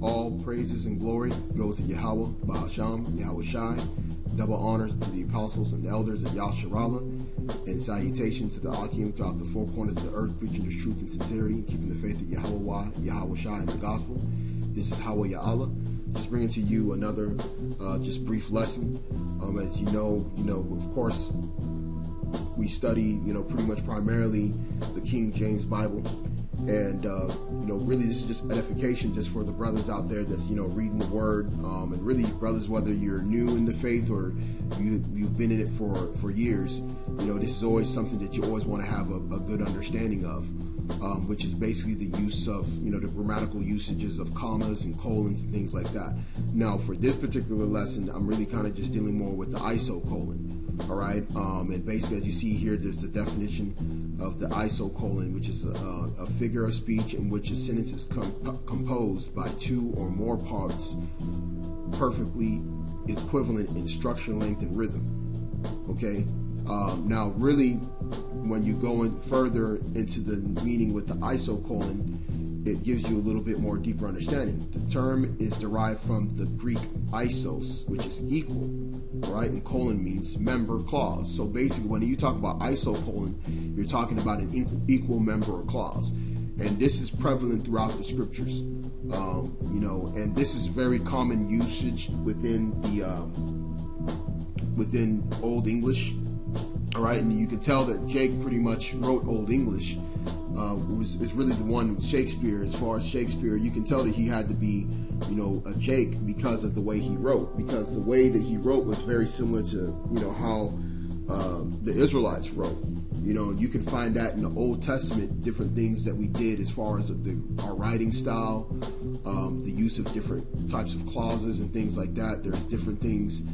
All praises and glory goes to Yahawah, Bahasham, Yahawashi. Double honors to the apostles and elders of Yasharahla, and salutations to the Ahchyam throughout the four corners of the earth, preaching the truth and sincerity, and keeping the faith of Yahawah, Yahawashi, and the gospel. This is Yahawashi, just bringing to you another just brief lesson. As you know, of course, we study, pretty much primarily the King James Bible. And, really this is just edification just for the brothers out there that's, reading the word. And really, brothers, whether you're new in the faith or you've been in it for years, this is always something that you always want to have a good understanding of, which is basically the use of, the grammatical usages of commas and colons and things like that. Now, for this particular lesson, I'm really kind of just dealing more with the isocolon. All right, and basically, as you see here, there's the definition of the isocolon, which is a figure of speech in which a sentence is composed by two or more parts perfectly equivalent in structure, length, and rhythm. Okay, now really, when you go in further into the meaning with the isocolon, it gives you a little bit more deeper understanding. The term is derived from the Greek isos, which is equal, right? And colon means member clause. So basically, when you talk about isocolon, you're talking about an equal member or clause. And this is prevalent throughout the scriptures, and this is very common usage within the within Old English. All right, and you can tell that Jake pretty much wrote Old English. Is really the one Shakespeare. As far as Shakespeare, you can tell that he had to be, a Jake because of the way he wrote. Because the way that he wrote was very similar to, how the Israelites wrote. You can find that in the Old Testament, different things that we did as far as our writing style, the use of different types of clauses and things like that. There's different things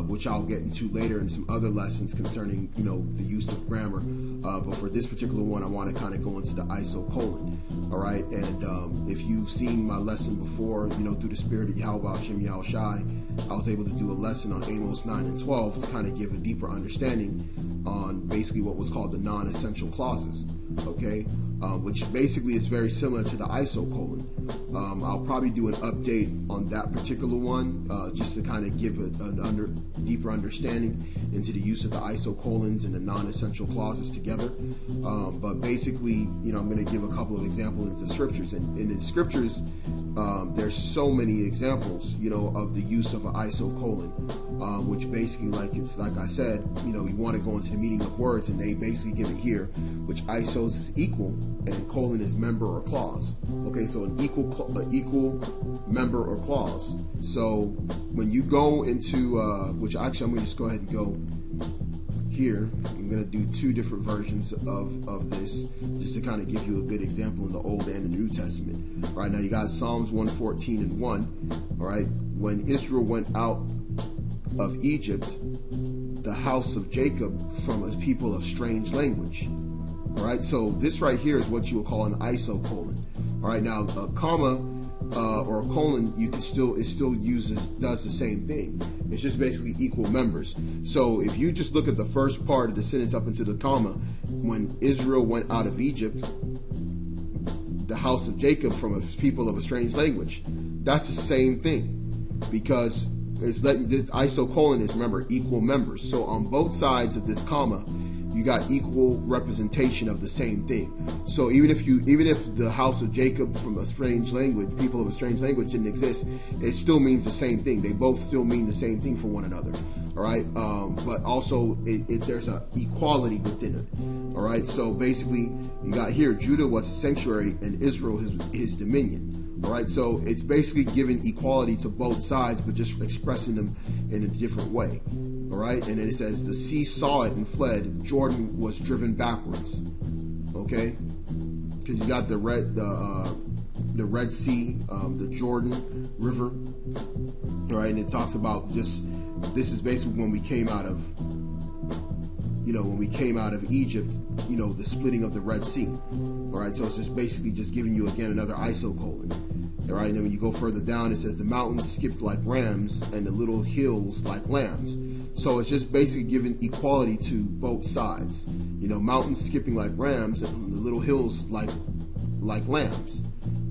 which I'll get into later in some other lessons concerning, the use of grammar. But for this particular one, I want to kind of go into the isocolon. All right, and if you've seen my lesson before, through the spirit of Yahweh, Shem Yahawashi, I was able to do a lesson on Amos 9 and 12 to kind of give a deeper understanding on basically what was called the non-essential clauses, okay, which basically is very similar to the isocolon. I'll probably do an update on that particular one just to kind of give a deeper understanding into the use of the isocolons and the non-essential clauses together. But basically, I'm going to give a couple of examples into the scriptures. And in the scriptures, there's so many examples, of the use of an isocolon, which basically, like I said, you want to go into the meaning of words, and they basically give it here, which isos is equal, and then colon is member or clause. Okay, so an equal member or clause. So when you go into, which actually I'm going to just go ahead and go here. I'm going to do two different versions of this just to kind of give you a good example in the Old and the New Testament. Right now you got Psalms 114 and 1. All right, when Israel went out of Egypt, the house of Jacob from a people of strange language. All right, so this right here is what you would call an isocolon. All right, now a comma or a colon, does the same thing. It's just basically equal members. So if you just look at the first part of the sentence up into the comma, when Israel went out of Egypt, the house of Jacob from a people of a strange language, that's the same thing, because it's letting this isocolon is, remember, equal members. So on both sides of this comma, you got equal representation of the same thing. So even if the house of Jacob from a strange language, people of a strange language, didn't exist, it still means the same thing. They both still mean the same thing for one another. All right, but also there's a equality within it. All right, so basically you got here Judah was a sanctuary and Israel his dominion. All right, so it's basically giving equality to both sides, but just expressing them in a different way. All right, and then it says the sea saw it and fled. Jordan was driven backwards. Okay, because you got the Red Sea, the Jordan River. All right, and it talks about this is basically when we came out of, Egypt, the splitting of the Red Sea. All right, so it's just basically just giving you again another isocolon. All right, and then when you go further down, it says the mountains skipped like rams and the little hills like lambs. So it's just basically giving equality to both sides. Mountains skipping like rams and the little hills like lambs.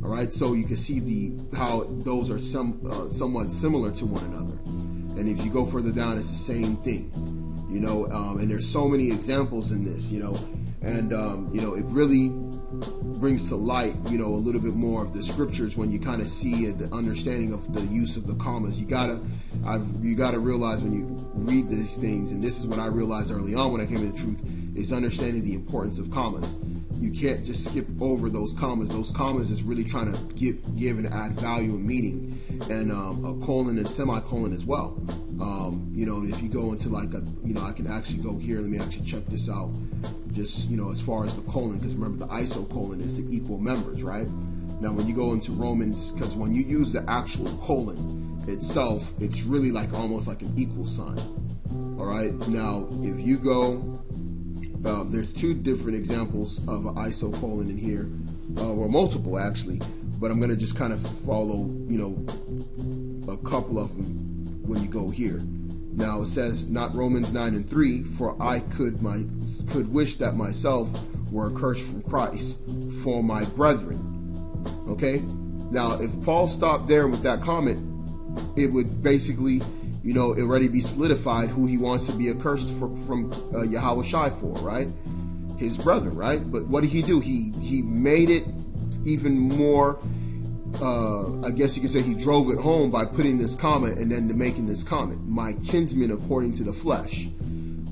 All right, so you can see how those are somewhat similar to one another. And if you go further down, it's the same thing, you know. And there's so many examples in this, you know, and you know, it really brings to light, you know, a little bit more of the scriptures when you kind of see the understanding of the use of the commas. You gotta realize when you read these things, and this is what I realized early on when I came to the truth, is understanding the importance of commas. You can't just skip over those commas. Those commas is really trying to give and add value and meaning, and a colon and semicolon as well. You know, if you go into like you know, I can actually go here. Let me actually check this out. Just, you know, as far as the colon, because remember the isocolon is the equal members, right? Now, when you go into Romans, because when you use the actual colon itself, it's really like almost like an equal sign. All right. Now, if you go, there's two different examples of an isocolon in here, or multiple actually, but I'm going to just kind of follow, you know, a couple of them when you go here. Now it says, not Romans 9:3, for I could wish that myself were accursed from Christ for my brethren. Okay. Now, if Paul stopped there with that comment, it would basically, you know, already be solidified who he wants to be accursed from Yahawashi for, right? His brethren, right? But what did he do? He made it even more. I guess you could say he drove it home by putting this comma and then making this comment, my kinsmen according to the flesh.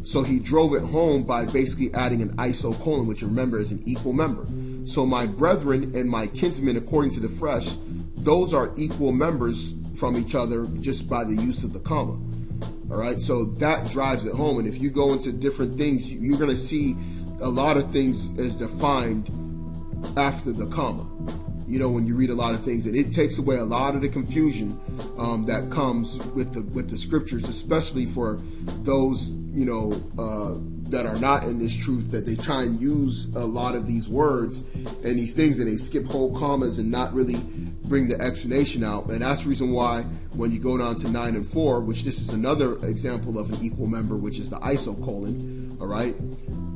So he drove it home by basically adding an isocolon, which remember is an equal member. So my brethren and my kinsmen according to the flesh, those are equal members from each other just by the use of the comma. All right, so that drives it home. And if you go into different things, you're going to see a lot of things as defined after the comma. You know, when you read a lot of things, and it takes away a lot of the confusion that comes with the scriptures, especially for those, you know, that are not in this truth, that they try and use a lot of these words and these things, and they skip whole commas and not really bring the explanation out. And that's the reason why when you go down to 9 and 4, which this is another example of an equal member, which is the isocolon. All right.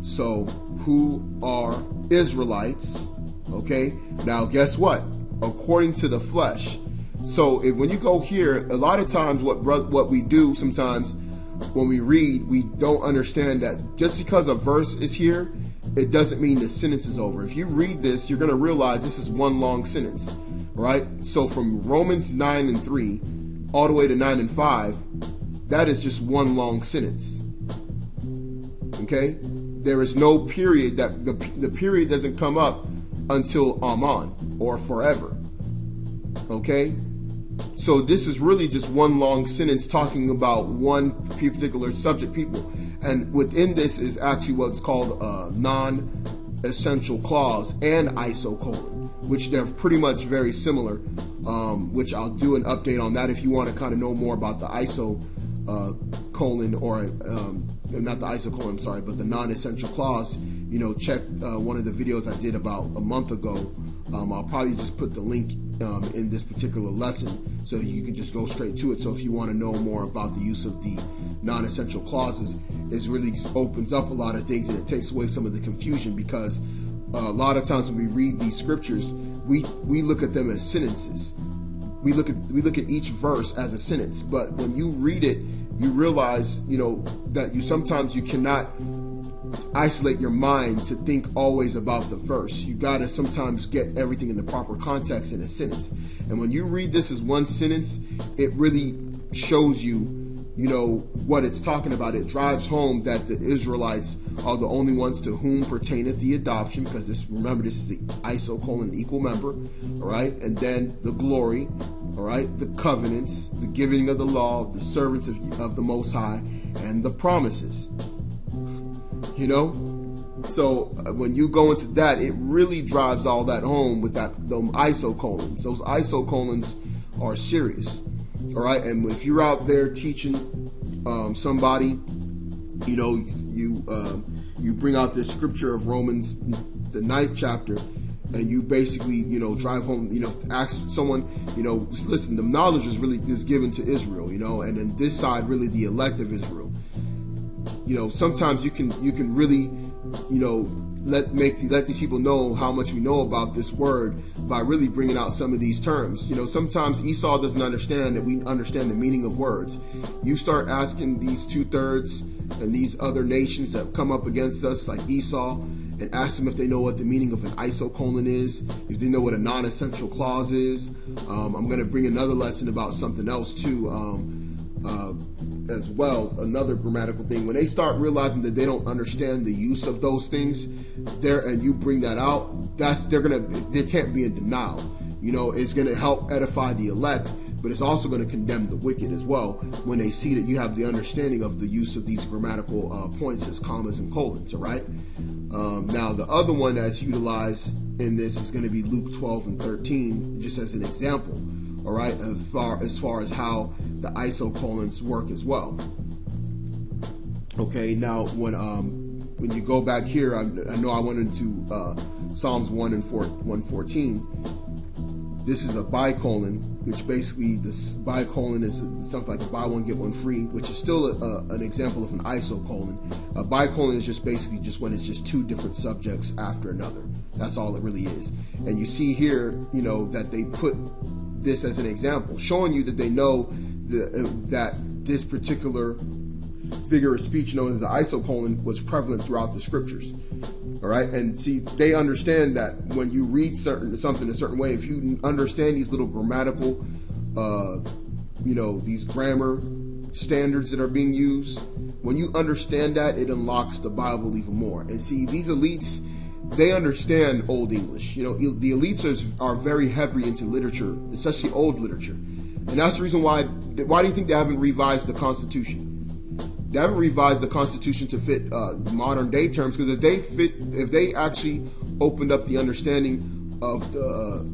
So who are Israelites? Okay, now guess what? According to the flesh. So when you go here, a lot of times what we do sometimes when we read, we don't understand that just because a verse is here, it doesn't mean the sentence is over. If you read this, you're going to realize this is one long sentence, right? So from Romans 9:3 all the way to 9:5, that is just one long sentence. Okay, there is no period. That the period doesn't come up until Aman, or forever. Okay, so this is really just one long sentence talking about one particular subject, people, and within this is actually what's called a non-essential clause and isocolon, which they're pretty much very similar, which I'll do an update on that if you want to kind of know more about the isocolon, or not the isocolon, I'm sorry, but the non-essential clause. You know, check one of the videos I did about a month ago. I'll probably just put the link in this particular lesson so you can just go straight to it. So if you want to know more about the use of the non-essential clauses, it really opens up a lot of things, and it takes away some of the confusion, because a lot of times when we read these scriptures, we look at them as sentences. We look at each verse as a sentence, but when you read it, you realize, you know, that sometimes you cannot isolate your mind to think always about the verse. You got to sometimes get everything in the proper context in a sentence. And when you read this as one sentence, it really shows you, you know, what it's talking about. It drives home that the Israelites are the only ones to whom pertaineth the adoption, because this, remember, this is the isocolon, equal member, all right? And then the glory, all right? The covenants, the giving of the law, the servants of the Most High, and the promises. You know, so when you go into that, it really drives all that home with those isocolons. Those isocolons are serious, all right? And if you're out there teaching somebody, you know, you bring out this scripture of Romans, the 9th chapter, and you basically, you know, drive home, you know, ask someone, you know, listen, the knowledge is given to Israel, you know, and then this side, really the elect of Israel. You know, sometimes you can really, you know, let these people know how much we know about this word by really bringing out some of these terms. You know, sometimes Esau doesn't understand that we understand the meaning of words. You start asking these 2/3 and these other nations that come up against us, like Esau, and ask them if they know what the meaning of an isocolon is, if they know what a non-essential clause is. I'm going to bring another lesson about something else too, as well, another grammatical thing. When they start realizing that they don't understand the use of those things, and you bring that out, they can't be in denial. You know, it's going to help edify the elect, but it's also going to condemn the wicked as well when they see that you have the understanding of the use of these grammatical points as commas and colons, all right? Now, the other one that's utilized in this is going to be Luke 12 and 13, just as an example, all right, as far as how the isocolons work as well. Okay, now when you go back here, I know I went into Psalms 114. This is a bicolon, which basically this bicolon is something like a buy one get one free, which is still an example of an isocolon. A bicolon is just basically just when it's just two different subjects after another. That's all it really is. And you see here, you know, that they put this as an example, showing you that they know that this particular figure of speech known as the isocolon was prevalent throughout the scriptures. All right, and see, they understand that when you read something a certain way, if you understand these little grammatical, you know, these grammar standards that are being used, when you understand that, it unlocks the Bible even more. And see, these elites, they understand Old English. You know, the elites are very heavy into literature, especially old literature, and that's the reason why. Why do you think they haven't revised the Constitution? They haven't revised the Constitution to fit modern day terms, because if they actually opened up the understanding of the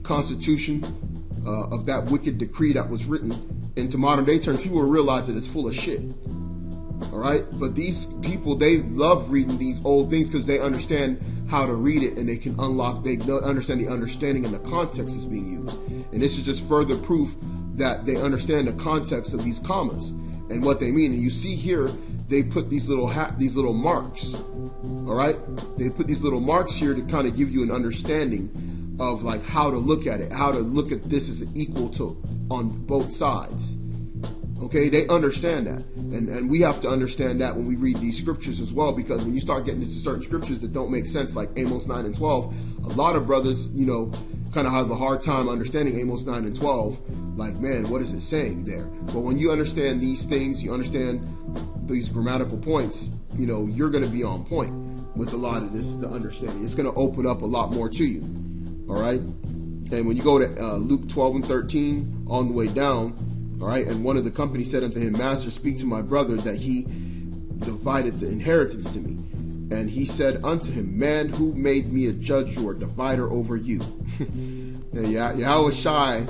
Constitution, of that wicked decree that was written into modern day terms, people will realize that it's full of shit. All right, but these people, they love reading these old things because they understand how to read it, and they can understand the understanding and the context that's being used. And this is just further proof that they understand the context of these commas and what they mean. And you see here, they put these little marks. All right, they put these little marks here to kind of give you an understanding of like how to look at it, how to look at this as an equal to on both sides. Okay, they understand that, and we have to understand that when we read these scriptures as well, because when you start getting into certain scriptures that don't make sense, like Amos 9 and 12, a lot of brothers, you know, kind of have a hard time understanding Amos 9 and 12. Like, man, what is it saying there? But when you understand these things, you understand these grammatical points, you know, you're going to be on point with a lot of this, the understanding. It's going to open up a lot more to you. All right, and when you go to Luke 12 and 13 on the way down. All right, and one of the company said unto him, Master, speak to my brother that he divided the inheritance to me. And he said unto him, Man, who made me a judge or a divider over you? Yahawashi,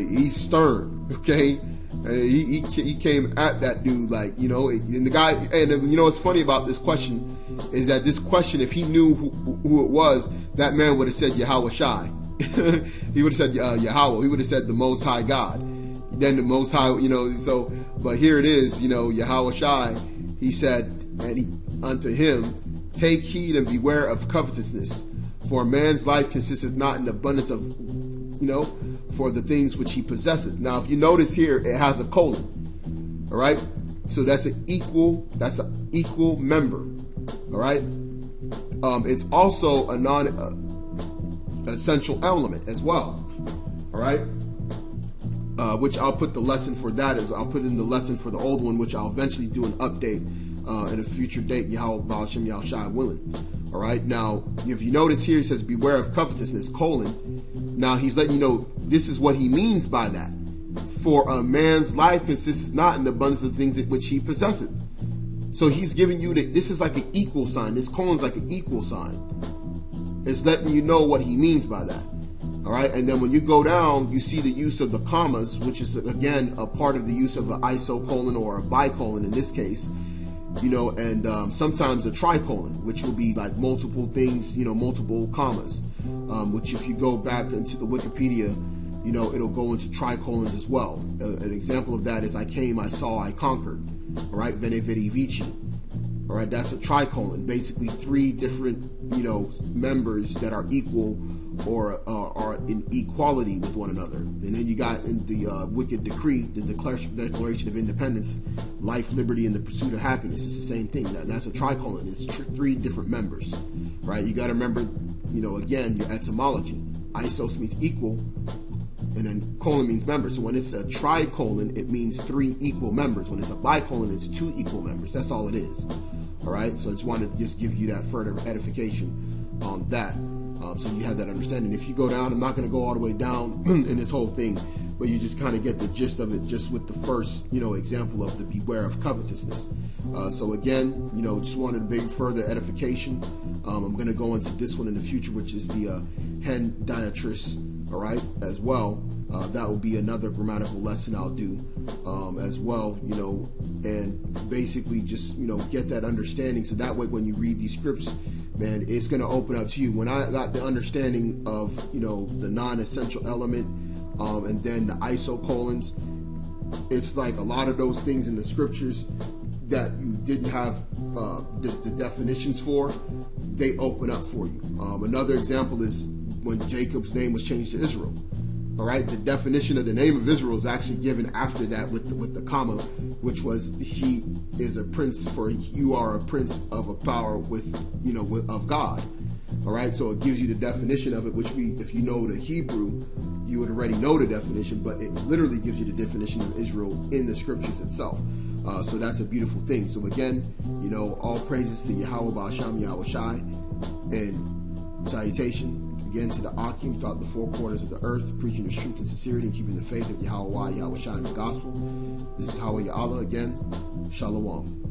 he's stern. Okay, he came at that dude like, you know, and the guy, and you know what's funny about this question is that this question, if he knew who it was, that man would have said Yahawashi. He would have said Yahawah. He would have said the Most High God. Then the Most High, you know. So, but here it is, you know, Yahawashi. He said, unto him, take heed and beware of covetousness, for a man's life consisteth not in abundance of, you know, for the things which he possesseth. Now, if you notice here, it has a colon. All right, so that's an equal member. All right, it's also a essential element as well. All right, which I'll put the lesson for that is I'll put in the lesson for the old one, which I'll eventually do an update in a future date, Yahweh Shem Yahushai willing. All right, now if you notice here, it says beware of covetousness, colon. Now he's letting you know this is what he means by that. For a man's life consists not in the abundance of things which he possesseth. So he's giving you that this is like an equal sign. This colon's like an equal sign. It's letting you know what he means by that. All right, and then when you go down, you see the use of the commas, which is again a part of the use of an isocolon or a bicolon in this case, you know, and sometimes a tricolon, which will be like multiple things, you know, multiple commas, which if you go back into the Wikipedia, you know, it'll go into tricolons as well. An example of that is I came, I saw, I conquered. All right, Veni Vidi Vici. All right, that's a tricolon. Basically, 3 different, members that are equal or are in equality with one another. And then you got in the wicked decree, the Declaration of Independence, life, liberty, and the pursuit of happiness. It's the same thing. That's a tricolon. It's 3 different members, right? You got to remember, again, your etymology. Isos means equal, and then colon means member. So when it's a tricolon, it means 3 equal members. When it's a bicolon, it's 2 equal members. That's all it is. All right. So I just wanted to just give you that further edification on that. So you have that understanding. If you go down, I'm not going to go all the way down in this whole thing, but you just kind of get the gist of it just with the first, example of the beware of covetousness. So again, just wanted to bring further edification. I'm going to go into this one in the future, which is the hen diatris, all right, as well. That will be another grammatical lesson I'll do as well, and basically just, get that understanding. So that way when you read these scripts, man, it's going to open up to you. When I got the understanding of, the non-essential element and then the isocolons, it's like a lot of those things in the scriptures that you didn't have the definitions for, they open up for you. Another example is when Jacob's name was changed to Israel. All right, the definition of the name of Israel is actually given after that with the comma, which was he is a prince, for you are a prince of a power of God. All right, so it gives you the definition of it, which if you know the Hebrew, you would already know the definition, but it literally gives you the definition of Israel in the scriptures itself. So that's a beautiful thing. So again, all praises to Yahawah, Sham, Yahawashi, and salutation again to the Ahchyam throughout the 4 corners of the earth, preaching the truth and sincerity and keeping the faith of Yahawah, Yahawashi, and the gospel. This is Yahawah again. Shalawam.